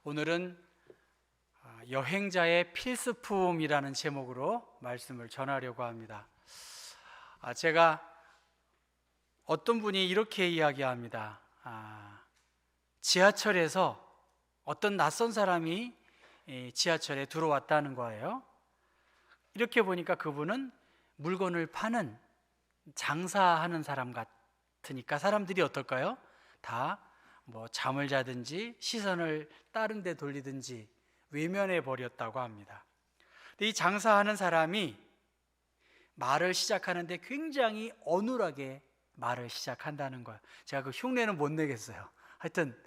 오늘은 여행자의 필수품이라는 제목으로 말씀을 전하려고 합니다. 제가 어떤 분이 이렇게 이야기합니다. 지하철에서 어떤 낯선 사람이 지하철에 들어왔다는 거예요. 이렇게 보니까 그분은 물건을 파는 장사하는 사람 같으니까 사람들이 어떨까요? 다 잠을 자든지 시선을 다른 데 돌리든지 외면해 버렸다고 합니다. 근데 이 장사하는 사람이 말을 시작하는데 굉장히 어눌하게 말을 시작한다는 거예요. 제가 그 흉내는 못 내겠어요. 하여튼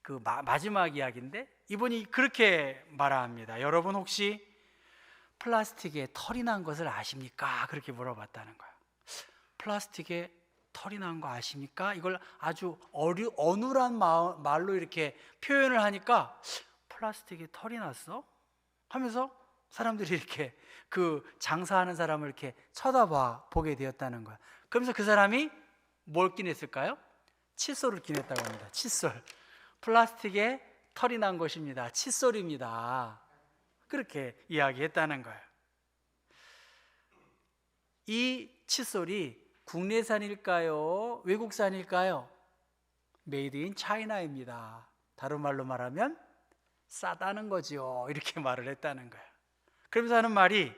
그 마지막 이야기인데 이분이 그렇게 말합니다. 여러분 혹시 플라스틱에 털이 난 것을 아십니까? 그렇게 물어봤다는 거예요. 플라스틱에 털이 난 거 아십니까? 이걸 아주 어눌한 말로 이렇게 표현을 하니까 플라스틱에 털이 났어? 하면서 사람들이 이렇게 그 장사하는 사람을 이렇게 보게 되었다는 거야. 그러면서 그 사람이 뭘 끼냈을까요? 칫솔을 끼냈다고 합니다. 칫솔. 플라스틱에 털이 난 것입니다. 칫솔입니다. 그렇게 이야기했다는 거예요. 이 칫솔이 국내산일까요? 외국산일까요? 메이드 인 차이나입니다. 다른 말로 말하면 싸다는 거지요. 이렇게 말을 했다는 거예요. 그러면서 하는 말이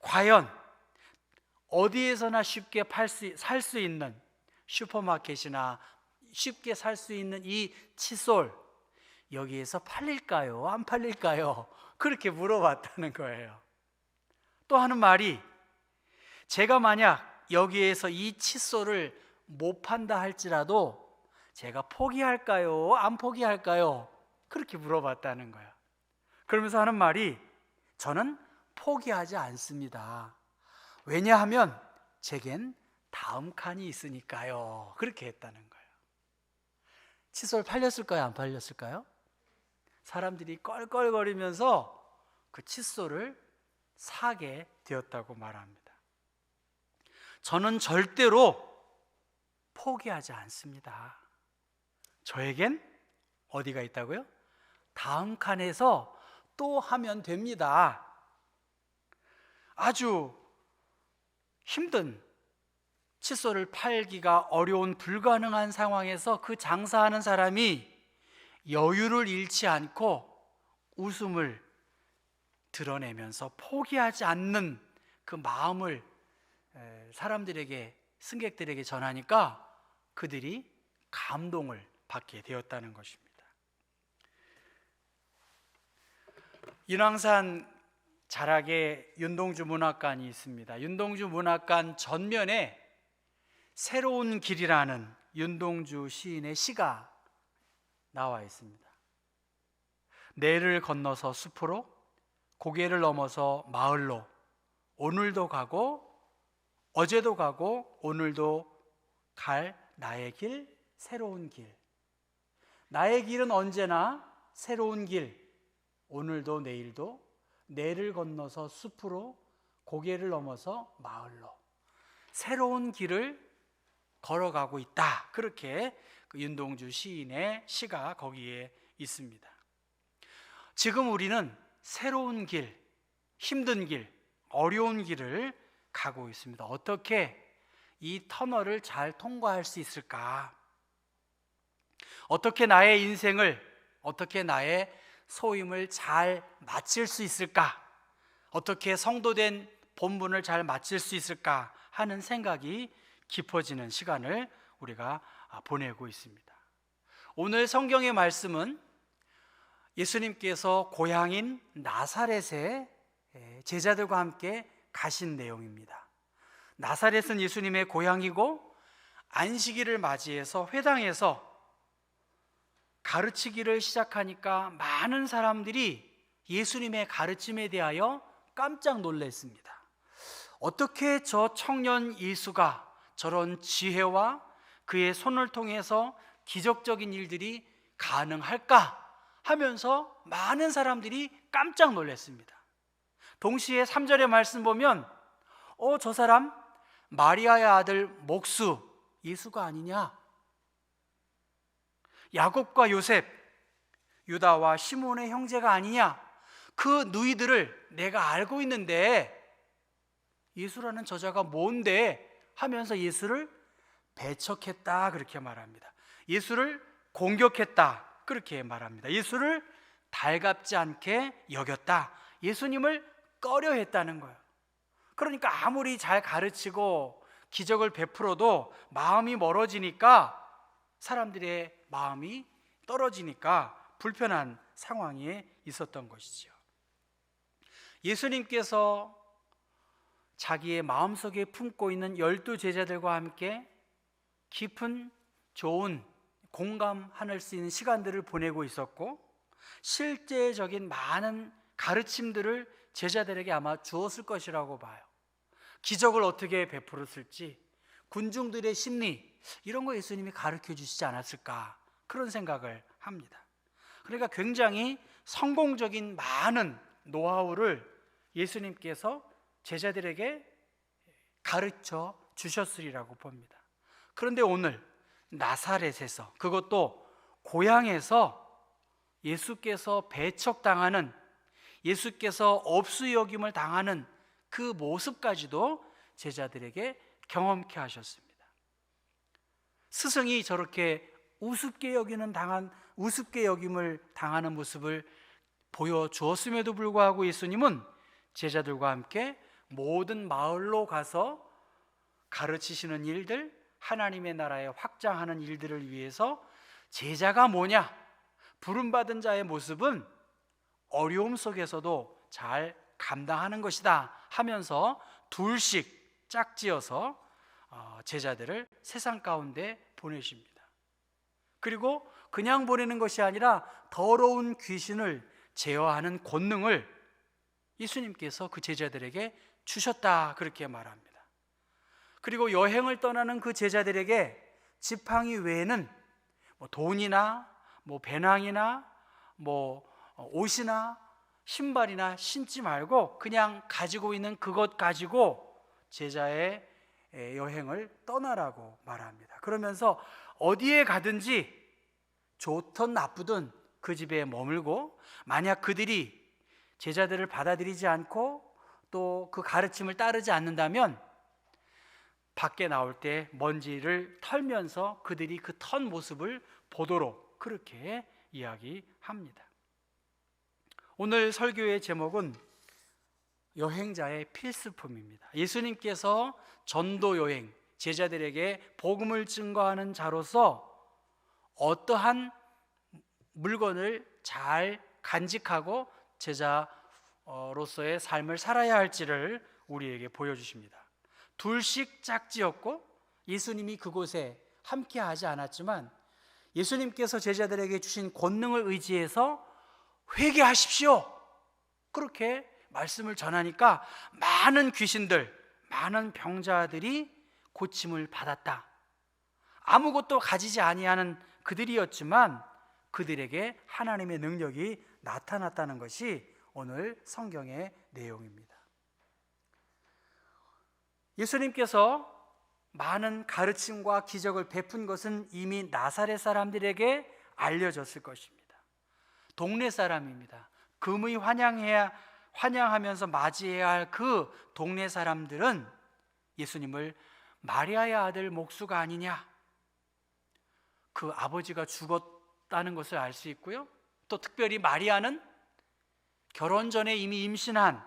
과연 어디에서나 쉽게 살 수 있는 슈퍼마켓이나 쉽게 살 수 있는 이 칫솔 여기에서 팔릴까요? 안 팔릴까요? 그렇게 물어봤다는 거예요. 또 하는 말이 제가 만약 여기에서 이 칫솔을 못 판다 할지라도 제가 포기할까요? 안 포기할까요? 그렇게 물어봤다는 거예요. 그러면서 하는 말이 저는 포기하지 않습니다. 왜냐하면 제겐 다음 칸이 있으니까요. 그렇게 했다는 거예요. 칫솔 팔렸을까요? 안 팔렸을까요? 사람들이 껄껄거리면서 그 칫솔을 사게 되었다고 말합니다. 저는 절대로 포기하지 않습니다. 저에겐 어디가 있다고요? 다음 칸에서 또 하면 됩니다. 아주 힘든 칫솔을 팔기가 어려운 불가능한 상황에서 그 장사하는 사람이 여유를 잃지 않고 웃음을 드러내면서 포기하지 않는 그 마음을 사람들에게, 승객들에게 전하니까 그들이 감동을 받게 되었다는 것입니다. 인왕산 자락에 윤동주 문학관이 있습니다. 윤동주 문학관 전면에 새로운 길이라는 윤동주 시인의 시가 나와 있습니다. 내를 건너서 숲으로, 고개를 넘어서 마을로, 오늘도 가고 어제도 가고 오늘도 갈 나의 길, 새로운 길. 나의 길은 언제나 새로운 길. 오늘도 내일도 내를 건너서 숲으로, 고개를 넘어서 마을로 새로운 길을 걸어가고 있다. 그렇게 그 윤동주 시인의 시가 거기에 있습니다. 지금 우리는 새로운 길, 힘든 길, 어려운 길을 가고 있습니다. 어떻게 이 터널을 잘 통과할 수 있을까? 어떻게 나의 인생을, 어떻게 나의 소임을 잘 마칠 수 있을까? 어떻게 성도된 본분을 잘 마칠 수 있을까? 하는 생각이 깊어지는 시간을 우리가 보내고 있습니다. 오늘 성경의 말씀은 예수님께서 고향인 나사렛에 제자들과 함께 가신 내용입니다. 나사렛은 예수님의 고향이고 안식일을 맞이해서 회당에서 가르치기를 시작하니까 많은 사람들이 예수님의 가르침에 대하여 깜짝 놀랐습니다. 어떻게 저 청년 예수가 저런 지혜와 그의 손을 통해서 기적적인 일들이 가능할까 하면서 많은 사람들이 깜짝 놀랐습니다. 동시에 3절의 말씀 보면 저 사람 마리아의 아들 목수 예수가 아니냐? 야곱과 요셉, 유다와 시몬의 형제가 아니냐? 그 누이들을 내가 알고 있는데 예수라는 저자가 뭔데? 하면서 예수를 배척했다 그렇게 말합니다. 예수를 공격했다 그렇게 말합니다. 예수를 달갑지 않게 여겼다. 예수님을 꺼려했다는 거예요. 그러니까 아무리 잘 가르치고 기적을 베풀어도 마음이 멀어지니까, 사람들의 마음이 떨어지니까 불편한 상황에 있었던 것이죠. 예수님께서 자기의 마음속에 품고 있는 12 제자들과 함께 깊은 좋은 공감할 수 있는 시간들을 보내고 있었고, 실제적인 많은 가르침들을 제자들에게 아마 주었을 것이라고 봐요. 기적을 어떻게 베풀었을지, 군중들의 심리, 이런 거 예수님이 가르쳐 주시지 않았을까, 그런 생각을 합니다. 그러니까 굉장히 성공적인 많은 노하우를 예수님께서 제자들에게 가르쳐 주셨으리라고 봅니다. 그런데 오늘 나사렛에서, 그것도 고향에서 예수께서 배척당하는, 예수께서 업수여김을 당하는 그 모습까지도 제자들에게 경험케 하셨습니다. 스승이 저렇게 우습게 여김을 당하는 모습을 보여주었음에도 불구하고 예수님은 제자들과 함께 모든 마을로 가서 가르치시는 일들, 하나님의 나라에 확장하는 일들을 위해서 제자가 뭐냐? 부름받은 자의 모습은 어려움 속에서도 잘 감당하는 것이다 하면서 둘씩 짝지어서 제자들을 세상 가운데 보내십니다. 그리고 그냥 보내는 것이 아니라 더러운 귀신을 제어하는 권능을 예수님께서 그 제자들에게 주셨다 그렇게 말합니다. 그리고 여행을 떠나는 그 제자들에게 지팡이 외에는 돈이나 배낭이나 옷이나 신발이나 신지 말고 그냥 가지고 있는 그것 가지고 제자의 여행을 떠나라고 말합니다. 그러면서 어디에 가든지 좋든 나쁘든 그 집에 머물고, 만약 그들이 제자들을 받아들이지 않고 또 그 가르침을 따르지 않는다면 밖에 나올 때 먼지를 털면서 그들이 그 턴 모습을 보도록 그렇게 이야기합니다. 오늘 설교의 제목은 여행자의 필수품입니다. 예수님께서 전도 여행, 제자들에게 복음을 증거하는 자로서 어떠한 물건을 잘 간직하고 제자로서의 삶을 살아야 할지를 우리에게 보여주십니다. 둘씩 짝지었고 예수님이 그곳에 함께 하지 않았지만 예수님께서 제자들에게 주신 권능을 의지해서 회개하십시오, 그렇게 말씀을 전하니까 많은 귀신들, 많은 병자들이 고침을 받았다. 아무것도 가지지 아니하는 그들이었지만 그들에게 하나님의 능력이 나타났다는 것이 오늘 성경의 내용입니다. 예수님께서 많은 가르침과 기적을 베푼 것은 이미 나사렛 사람들에게 알려졌을 것입니다. 동네 사람입니다. 금의 환영하면서 맞이해야 할 그 동네 사람들은 예수님을 마리아의 아들 목수가 아니냐, 그 아버지가 죽었다는 것을 알 수 있고요, 또 특별히 마리아는 결혼 전에 이미 임신한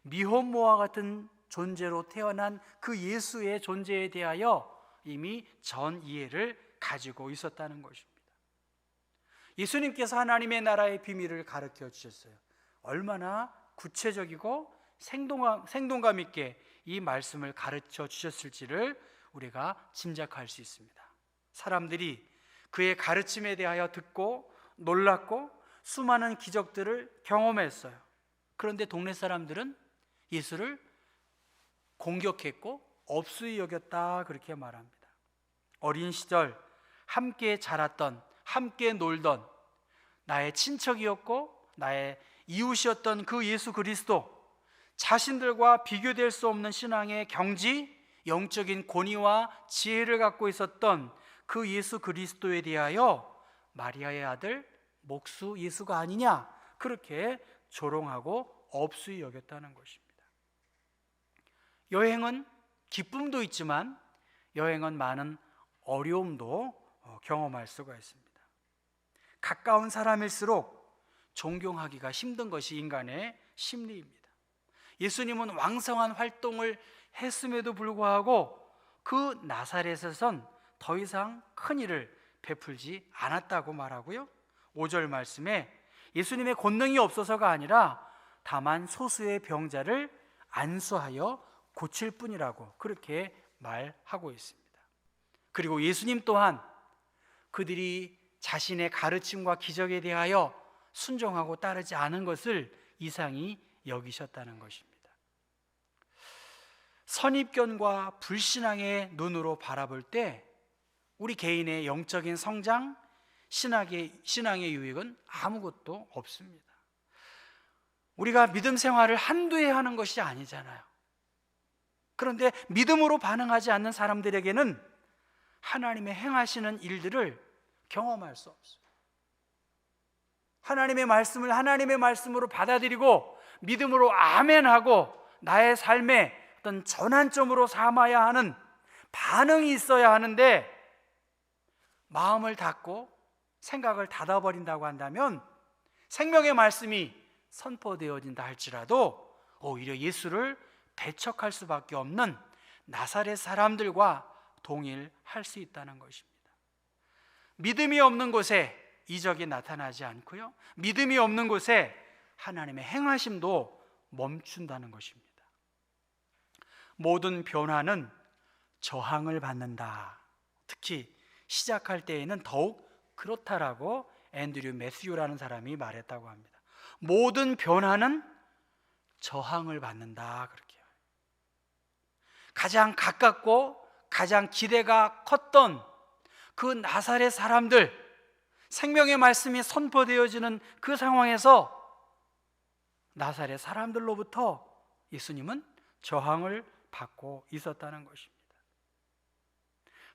미혼모와 같은 존재로 태어난 그 예수의 존재에 대하여 이미 전 이해를 가지고 있었다는 것입니다. 예수님께서 하나님의 나라의 비밀을 가르쳐 주셨어요. 얼마나 구체적이고 생동감 있게 이 말씀을 가르쳐 주셨을지를 우리가 짐작할 수 있습니다. 사람들이 그의 가르침에 대하여 듣고 놀랐고 수많은 기적들을 경험했어요. 그런데 동네 사람들은 예수를 공격했고 업수히 여겼다 그렇게 말합니다. 어린 시절 함께 자랐던, 함께 놀던, 나의 친척이었고 나의 이웃이었던 그 예수 그리스도, 자신들과 비교될 수 없는 신앙의 경지, 영적인 권위와 지혜를 갖고 있었던 그 예수 그리스도에 대하여 마리아의 아들 목수 예수가 아니냐, 그렇게 조롱하고 업수히 여겼다는 것입니다. 여행은 기쁨도 있지만 여행은 많은 어려움도 경험할 수가 있습니다. 가까운 사람일수록 존경하기가 힘든 것이 인간의 심리입니다. 예수님은 왕성한 활동을 했음에도 불구하고 그 나사렛에선 더 이상 큰 일을 베풀지 않았다고 말하고요, 5절 말씀에 예수님의 권능이 없어서가 아니라 다만 소수의 병자를 안수하여 고칠 뿐이라고 그렇게 말하고 있습니다. 그리고 예수님 또한 그들이 자신의 가르침과 기적에 대하여 순종하고 따르지 않은 것을 이상히 여기셨다는 것입니다. 선입견과 불신앙의 눈으로 바라볼 때 우리 개인의 영적인 성장, 신앙의 유익은 아무것도 없습니다. 우리가 믿음 생활을 한두 해 하는 것이 아니잖아요. 그런데 믿음으로 반응하지 않는 사람들에게는 하나님의 행하시는 일들을 경험할 수 없어요. 하나님의 말씀을 하나님의 말씀으로 받아들이고 믿음으로 아멘하고 나의 삶의 어떤 전환점으로 삼아야 하는 반응이 있어야 하는데, 마음을 닫고 생각을 닫아버린다고 한다면 생명의 말씀이 선포되어진다 할지라도 오히려 예수를 배척할 수밖에 없는 나사렛 사람들과 동일할 수 있다는 것입니다. 믿음이 없는 곳에 이적이 나타나지 않고요, 믿음이 없는 곳에 하나님의 행하심도 멈춘다는 것입니다. 모든 변화는 저항을 받는다. 특히 시작할 때에는 더욱 그렇다라고 앤드류 매스유라는 사람이 말했다고 합니다. 모든 변화는 저항을 받는다, 그렇게. 가장 가깝고 가장 기대가 컸던 그 나사렛 사람들, 생명의 말씀이 선포되어지는 그 상황에서 나사렛 사람들로부터 예수님은 저항을 받고 있었다는 것입니다.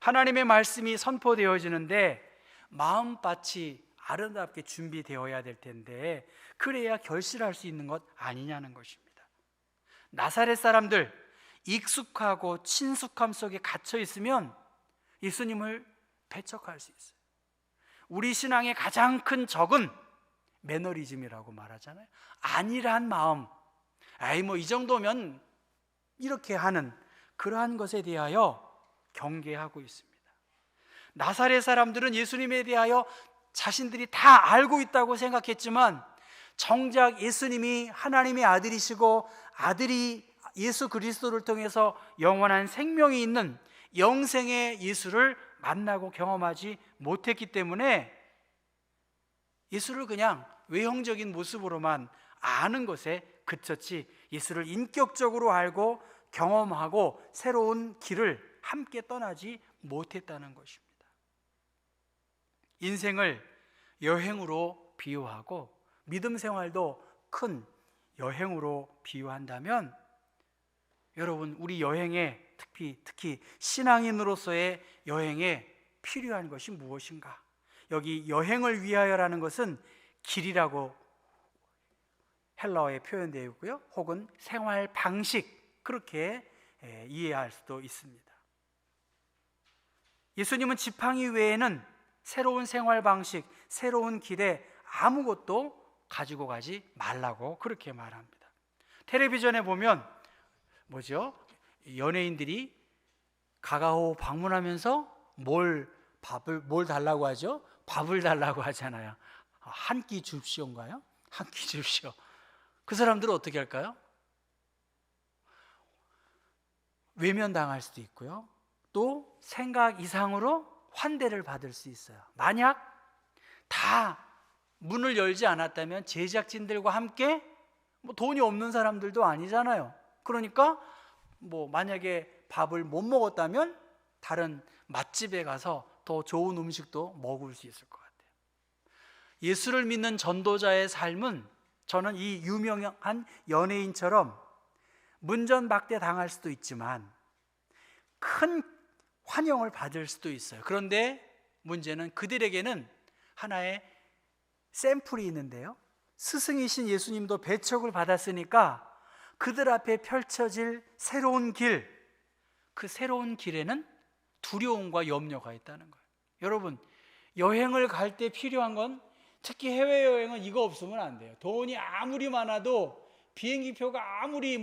하나님의 말씀이 선포되어지는데 마음밭이 아름답게 준비되어야 될 텐데 그래야 결실할 수 있는 것 아니냐는 것입니다. 나사렛 사람들, 익숙하고 친숙함 속에 갇혀 있으면 예수님을 배척할 수 있어요. 우리 신앙의 가장 큰 적은 매너리즘이라고 말하잖아요. 안일한 마음, 이 정도면 이렇게 하는 그러한 것에 대하여 경계하고 있습니다. 나사렛 사람들은 예수님에 대하여 자신들이 다 알고 있다고 생각했지만 정작 예수님이 하나님의 아들이시고 아들이 예수 그리스도를 통해서 영원한 생명이 있는 영생의 예수를 만나고 경험하지 못했기 때문에 예수를 그냥 외형적인 모습으로만 아는 것에 그쳤지 예수를 인격적으로 알고 경험하고 새로운 길을 함께 떠나지 못했다는 것입니다. 인생을 여행으로 비유하고 믿음 생활도 큰 여행으로 비유한다면 여러분, 우리 여행에 특히 신앙인으로서의 여행에 필요한 것이 무엇인가? 여기 여행을 위하여라는 것은 길이라고 헬라어에 표현되어 있고요, 혹은 생활 방식, 그렇게 이해할 수도 있습니다. 예수님은 지팡이 외에는 새로운 생활 방식, 새로운 길에 아무것도 가지고 가지 말라고 그렇게 말합니다. 텔레비전에 보면 연예인들이 가가호 방문하면서 뭘 달라고 하죠? 밥을 달라고 하잖아요. 한 끼 줍시오인가요? 한 끼 줍시오. 그 사람들은 어떻게 할까요? 외면당할 수도 있고요, 또 생각 이상으로 환대를 받을 수 있어요. 만약 다 문을 열지 않았다면 제작진들과 함께 돈이 없는 사람들도 아니잖아요. 그러니까 만약에 밥을 못 먹었다면 다른 맛집에 가서 더 좋은 음식도 먹을 수 있을 것 같아요. 예수를 믿는 전도자의 삶은 저는 이 유명한 연예인처럼 문전박대 당할 수도 있지만 큰 환영을 받을 수도 있어요. 그런데 문제는 그들에게는 하나의 샘플이 있는데요, 스승이신 예수님도 배척을 받았으니까 그들 앞에 펼쳐질 새로운 길, 그 새로운 길에는 두려움과 염려가 있다는 거예요. 여러분, 여행을 갈 때 필요한 건, 특히 해외여행은 이거 없으면 안 돼요. 돈이 아무리 많아도, 비행기표가 아무리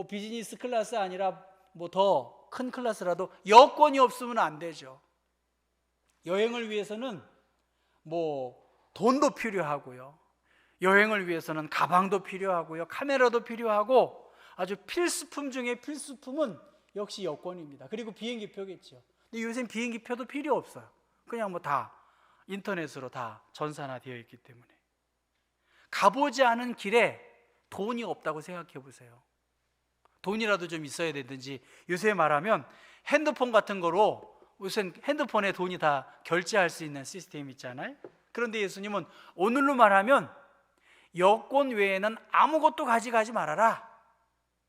비즈니스 클래스 아니라 더 큰 클래스라도 여권이 없으면 안 되죠. 여행을 위해서는 돈도 필요하고요, 여행을 위해서는 가방도 필요하고요, 카메라도 필요하고, 아주 필수품 중에 필수품은 역시 여권입니다. 그리고 비행기표겠죠. 근데 요새는 비행기표도 필요 없어요. 그냥 다 인터넷으로 다 전산화 되어 있기 때문에. 가보지 않은 길에 돈이 없다고 생각해 보세요. 돈이라도 좀 있어야 되든지, 요새 말하면 핸드폰 같은 거로 우선 핸드폰에 돈이 다 결제할 수 있는 시스템이 있잖아요. 그런데 예수님은 오늘로 말하면 여권 외에는 아무것도 가져가지 말아라,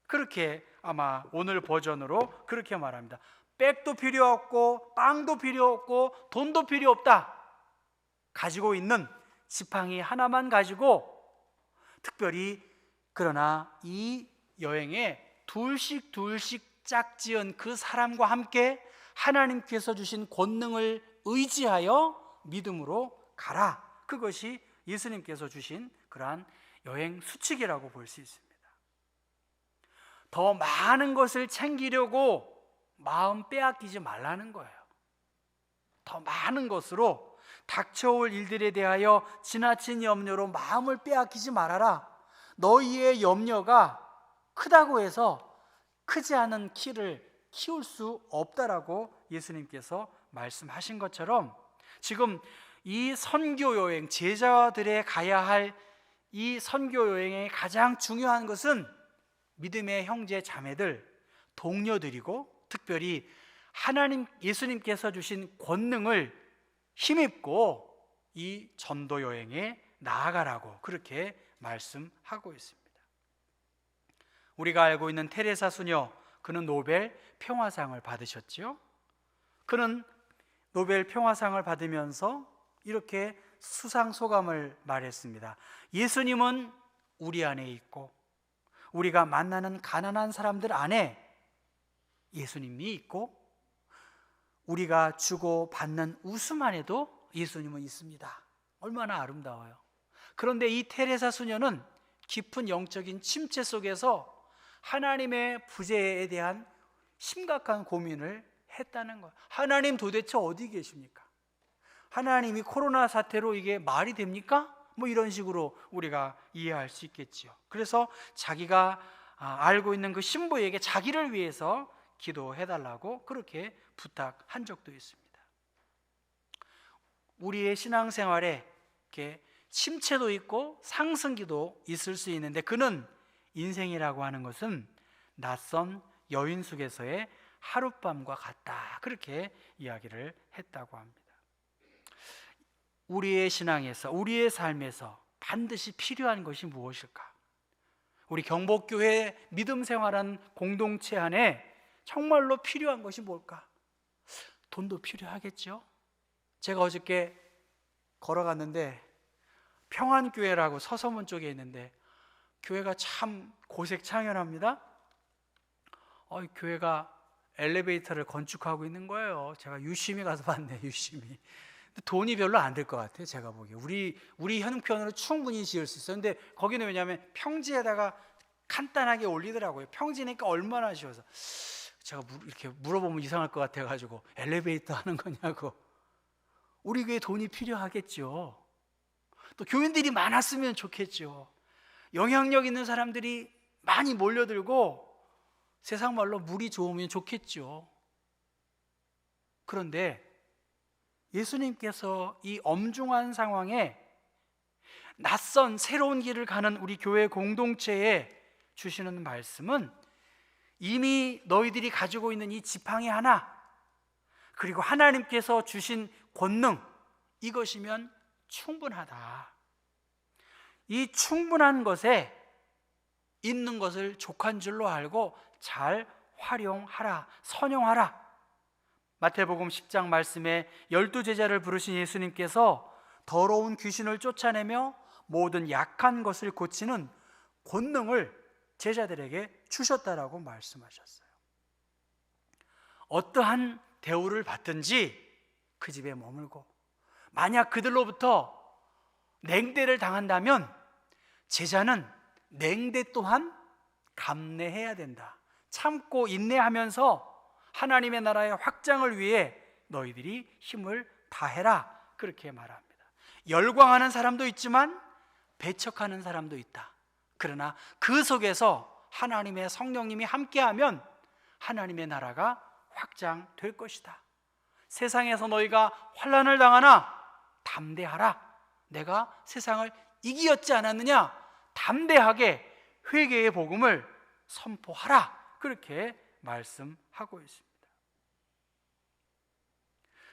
그렇게 아마 오늘 버전으로 그렇게 말합니다. 백도 필요 없고, 빵도 필요 없고, 돈도 필요 없다. 가지고 있는 지팡이 하나만 가지고, 특별히 그러나 이 여행에 둘씩 짝지은 그 사람과 함께 하나님께서 주신 권능을 의지하여 믿음으로 가라. 그것이 예수님께서 주신 그러한 여행 수칙이라고 볼 수 있습니다. 더 많은 것을 챙기려고 마음 빼앗기지 말라는 거예요. 더 많은 것으로 닥쳐올 일들에 대하여 지나친 염려로 마음을 빼앗기지 말아라. 너희의 염려가 크다고 해서 크지 않은 키를 키울 수 없다라고 예수님께서 말씀하신 것처럼, 지금 이 선교 여행, 제자들의 가야 할 이 선교 여행의 가장 중요한 것은 믿음의 형제 자매들, 동료들이고, 특별히 하나님, 예수님께서 주신 권능을 힘입고 이 전도 여행에 나아가라고 그렇게 말씀하고 있습니다. 우리가 알고 있는 테레사 수녀, 그는 노벨 평화상을 받으셨지요. 그는 노벨 평화상을 받으면서 이렇게 수상 소감을 말했습니다. 예수님은 우리 안에 있고, 우리가 만나는 가난한 사람들 안에 예수님이 있고, 우리가 주고 받는 웃음 안에도 예수님은 있습니다. 얼마나 아름다워요. 그런데 이 테레사 수녀는 깊은 영적인 침체 속에서 하나님의 부재에 대한 심각한 고민을 했다는 거예요. 하나님 도대체 어디 계십니까? 하나님이 코로나 사태로 이게 말이 됩니까? 이런 식으로 우리가 이해할 수 있겠지요. 그래서 자기가 알고 있는 그 신부에게 자기를 위해서 기도해달라고 그렇게 부탁한 적도 있습니다. 우리의 신앙생활에 이렇게 침체도 있고 상승기도 있을 수 있는데, 그는 인생이라고 하는 것은 낯선 여인 속에서의 하룻밤과 같다, 그렇게 이야기를 했다고 합니다. 우리의 신앙에서, 우리의 삶에서 반드시 필요한 것이 무엇일까? 우리 경복교회 믿음 생활한 공동체 안에 정말로 필요한 것이 뭘까? 돈도 필요하겠죠. 제가 어저께 걸어갔는데 평안교회라고 서서문 쪽에 있는데, 교회가 참 고색창연합니다. 교회가 엘리베이터를 건축하고 있는 거예요. 제가 유심히 가서 봤네, 유심히. 돈이 별로 안 들 것 같아요, 제가 보기에. 우리 형편으로 충분히 지을 수 있어요. 근데 거기는 왜냐하면 평지에다가 간단하게 올리더라고요. 평지니까 얼마나 쉬워서. 제가 이렇게 물어보면 이상할 것 같아가지고 엘리베이터 하는 거냐고. 우리 교회에 돈이 필요하겠죠. 또 교인들이 많았으면 좋겠죠. 영향력 있는 사람들이 많이 몰려들고 세상 말로 물이 좋으면 좋겠죠. 그런데 예수님께서 이 엄중한 상황에 낯선 새로운 길을 가는 우리 교회 공동체에 주시는 말씀은, 이미 너희들이 가지고 있는 이 지팡이 하나, 그리고 하나님께서 주신 권능, 이것이면 충분하다. 이 충분한 것에 있는 것을 족한 줄로 알고 잘 활용하라, 선용하라. 마태복음 10장 말씀에 12제자를 부르신 예수님께서 더러운 귀신을 쫓아내며 모든 약한 것을 고치는 권능을 제자들에게 주셨다라고 말씀하셨어요. 어떠한 대우를 받든지 그 집에 머물고, 만약 그들로부터 냉대를 당한다면 제자는 냉대 또한 감내해야 된다. 참고 인내하면서 하나님의 나라의 확장을 위해 너희들이 힘을 다해라, 그렇게 말합니다. 열광하는 사람도 있지만 배척하는 사람도 있다. 그러나 그 속에서 하나님의 성령님이 함께하면 하나님의 나라가 확장될 것이다. 세상에서 너희가 환난을 당하나 담대하라. 내가 세상을 이기었지 않았느냐? 담대하게 회개의 복음을 선포하라. 그렇게 말씀하고 있습니다.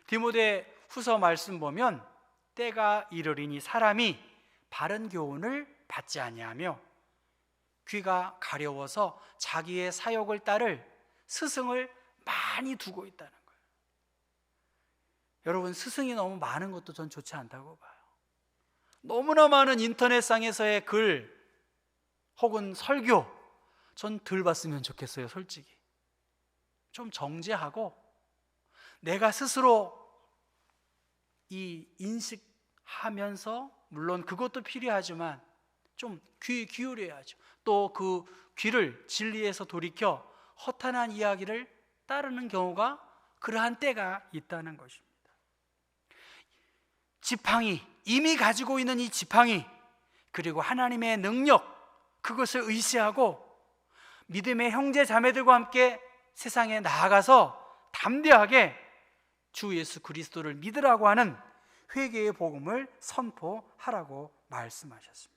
디모데 후서 말씀 보면 때가 이르리니 사람이 바른 교훈을 받지 아니하며 귀가 가려워서 자기의 사욕을 따를 스승을 많이 두고 있다는 거예요. 여러분, 스승이 너무 많은 것도 전 좋지 않다고 봐요. 너무나 많은 인터넷상에서의 글 혹은 설교, 전 덜 봤으면 좋겠어요. 솔직히 좀 정제하고 내가 스스로 이 인식하면서, 물론 그것도 필요하지만 좀 귀 기울여야죠. 또 그 귀를 진리에서 돌이켜 허탄한 이야기를 따르는 경우가 그러한 때가 있다는 것입니다. 지팡이, 이미 가지고 있는 이 지팡이, 그리고 하나님의 능력, 그것을 의지하고 믿음의 형제 자매들과 함께 세상에 나아가서 담대하게 주 예수 그리스도를 믿으라고 하는 회개의 복음을 선포하라고 말씀하셨습니다.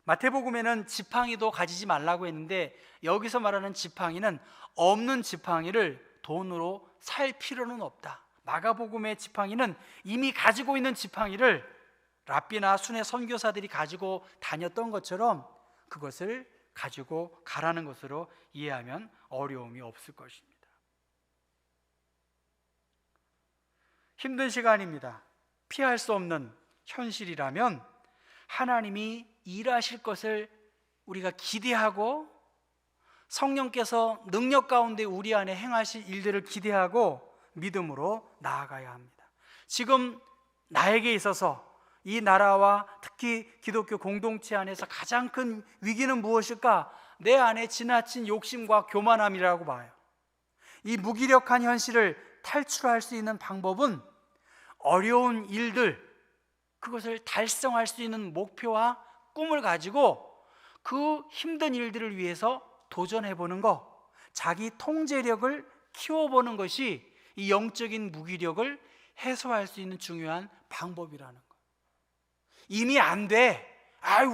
마태복음에는 지팡이도 가지지 말라고 했는데, 여기서 말하는 지팡이는 없는 지팡이를 돈으로 살 필요는 없다. 마가복음의 지팡이는 이미 가지고 있는 지팡이를 랍비나 순회 선교사들이 가지고 다녔던 것처럼 그것을 가지고 가라는 것으로 이해하면 어려움이 없을 것입니다. 힘든 시간입니다. 피할 수 없는 현실이라면 하나님이 일하실 것을 우리가 기대하고 성령께서 능력 가운데 우리 안에 행하실 일들을 기대하고 믿음으로 나아가야 합니다. 지금 나에게 있어서 이 나라와 특히 기독교 공동체 안에서 가장 큰 위기는 무엇일까? 내 안에 지나친 욕심과 교만함이라고 봐요. 이 무기력한 현실을 탈출할 수 있는 방법은 어려운 일들, 그것을 달성할 수 있는 목표와 꿈을 가지고 그 힘든 일들을 위해서 도전해보는 것, 자기 통제력을 키워보는 것이 이 영적인 무기력을 해소할 수 있는 중요한 방법이라는 것. 이미 안 돼,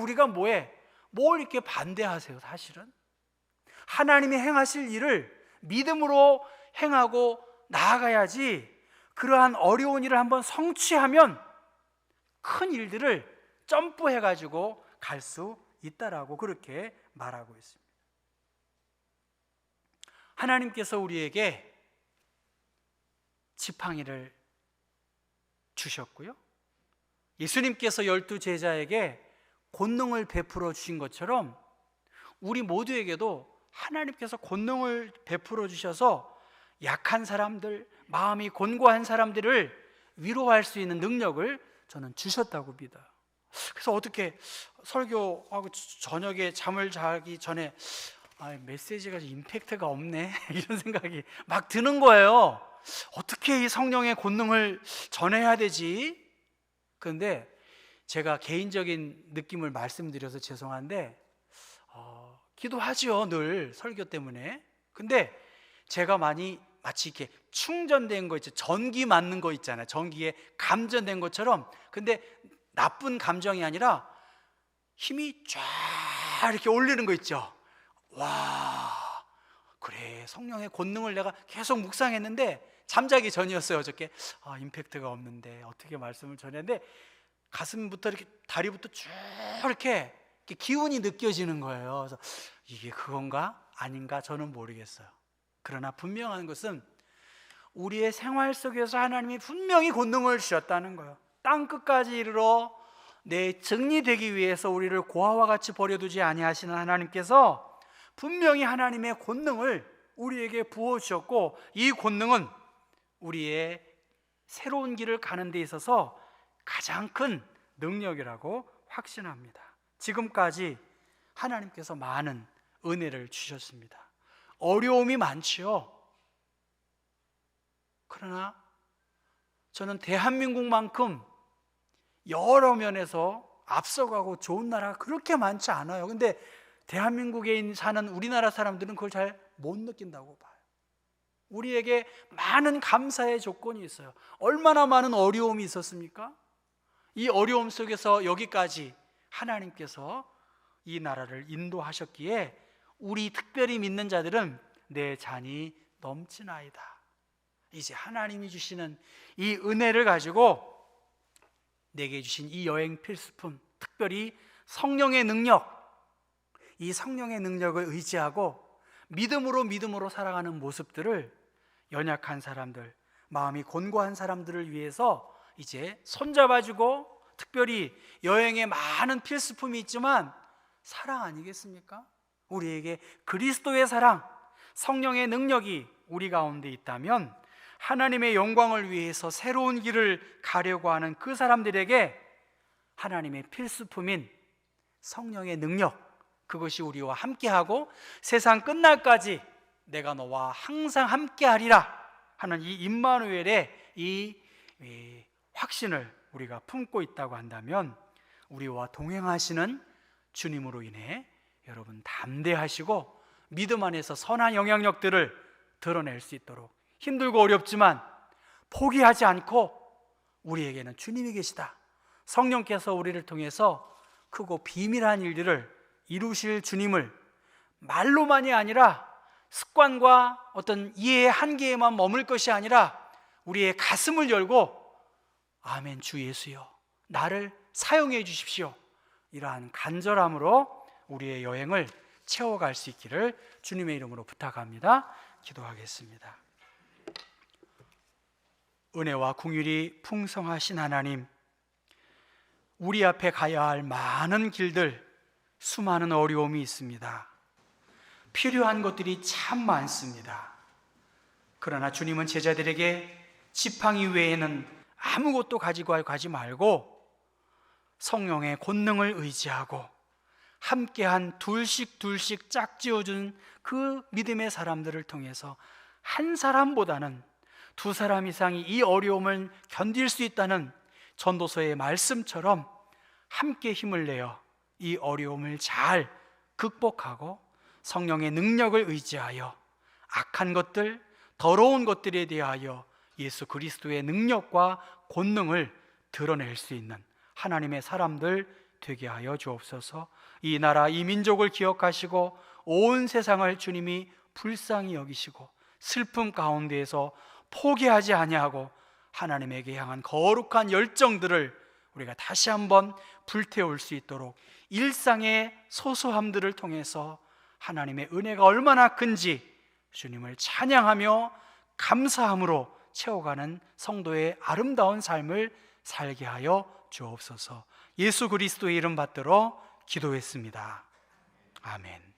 우리가 뭐해, 뭘 이렇게 반대하세요. 사실은 하나님이 행하실 일을 믿음으로 행하고 나아가야지. 그러한 어려운 일을 한번 성취하면 큰 일들을 점프해가지고 갈 수 있다라고 그렇게 말하고 있습니다. 하나님께서 우리에게 지팡이를 주셨고요, 예수님께서 12 제자에게 권능을 베풀어 주신 것처럼 우리 모두에게도 하나님께서 권능을 베풀어 주셔서 약한 사람들, 마음이 곤고한 사람들을 위로할 수 있는 능력을 저는 주셨다고 믿어요. 그래서 어떻게 설교하고 저녁에 잠을 자기 전에 메시지가 임팩트가 없네 이런 생각이 막 드는 거예요. 어떻게 이 성령의 권능을 전해야 되지? 그런데 제가 개인적인 느낌을 말씀드려서 죄송한데 기도하죠, 늘 설교 때문에. 근데 제가 마치 이렇게 충전된 거 있죠, 전기 맞는 거 있잖아요, 전기에 감전된 것처럼. 근데 나쁜 감정이 아니라 힘이 쫙 이렇게 올리는 거 있죠. 와, 그래, 성령의 권능을 내가 계속 묵상했는데 잠자기 전이었어요, 어저께. 임팩트가 없는데 어떻게 말씀을 전했는데 가슴부터 이렇게 다리부터 쭉 이렇게 기운이 느껴지는 거예요. 그래서 이게 그건가 아닌가 저는 모르겠어요. 그러나 분명한 것은 우리의 생활 속에서 하나님이 분명히 권능을 주셨다는 거예요. 땅 끝까지 이르러 내 정리되기 위해서 우리를 고아와 같이 버려두지 아니하시는 하나님께서 분명히 하나님의 권능을 우리에게 부어주셨고, 이 권능은 우리의 새로운 길을 가는 데 있어서 가장 큰 능력이라고 확신합니다. 지금까지 하나님께서 많은 은혜를 주셨습니다. 어려움이 많지요. 그러나 저는 대한민국만큼 여러 면에서 앞서가고 좋은 나라가 그렇게 많지 않아요. 근데 대한민국에 사는 우리나라 사람들은 그걸 잘 못 느낀다고 봐요. 우리에게 많은 감사의 조건이 있어요. 얼마나 많은 어려움이 있었습니까? 이 어려움 속에서 여기까지 하나님께서 이 나라를 인도하셨기에 우리 특별히 믿는 자들은 내 잔이 넘치나이다. 이제 하나님이 주시는 이 은혜를 가지고 내게 주신 이 여행 필수품, 특별히 성령의 능력, 이 성령의 능력을 의지하고 믿음으로 살아가는 모습들을 연약한 사람들, 마음이 곤고한 사람들을 위해서 이제 손잡아주고, 특별히 여행에 많은 필수품이 있지만 사랑 아니겠습니까? 우리에게 그리스도의 사랑, 성령의 능력이 우리 가운데 있다면 하나님의 영광을 위해서 새로운 길을 가려고 하는 그 사람들에게 하나님의 필수품인 성령의 능력, 그것이 우리와 함께하고 세상 끝날까지 내가 너와 항상 함께하리라 하는 이 임마누엘의 이 확신을 우리가 품고 있다고 한다면, 우리와 동행하시는 주님으로 인해 여러분 담대하시고 믿음 안에서 선한 영향력들을 드러낼 수 있도록, 힘들고 어렵지만 포기하지 않고 우리에게는 주님이 계시다, 성령께서 우리를 통해서 크고 비밀한 일들을 이루실 주님을 말로만이 아니라 습관과 어떤 이해의 한계에만 머물 것이 아니라 우리의 가슴을 열고 아멘 주 예수여 나를 사용해 주십시오, 이러한 간절함으로 우리의 여행을 채워갈 수 있기를 주님의 이름으로 부탁합니다. 기도하겠습니다. 은혜와 긍휼이 풍성하신 하나님, 우리 앞에 가야 할 많은 길들, 수많은 어려움이 있습니다. 필요한 것들이 참 많습니다. 그러나 주님은 제자들에게 지팡이 외에는 아무것도 가지고 가지 말고 성령의 권능을 의지하고 함께한 둘씩 짝지어준 그 믿음의 사람들을 통해서 한 사람보다는 두 사람 이상이 이 어려움을 견딜 수 있다는 전도서의 말씀처럼 함께 힘을 내어 이 어려움을 잘 극복하고 성령의 능력을 의지하여 악한 것들, 더러운 것들에 대하여 예수 그리스도의 능력과 권능을 드러낼 수 있는 하나님의 사람들 되게 하여 주옵소서. 이 나라, 이 민족을 기억하시고 온 세상을 주님이 불쌍히 여기시고 슬픔 가운데에서 포기하지 아니하고 하나님에게 향한 거룩한 열정들을 우리가 다시 한번 불태울 수 있도록 일상의 소소함들을 통해서 하나님의 은혜가 얼마나 큰지 주님을 찬양하며 감사함으로 채워가는 성도의 아름다운 삶을 살게 하여 주옵소서. 예수 그리스도의 이름 받들어 기도했습니다. 아멘.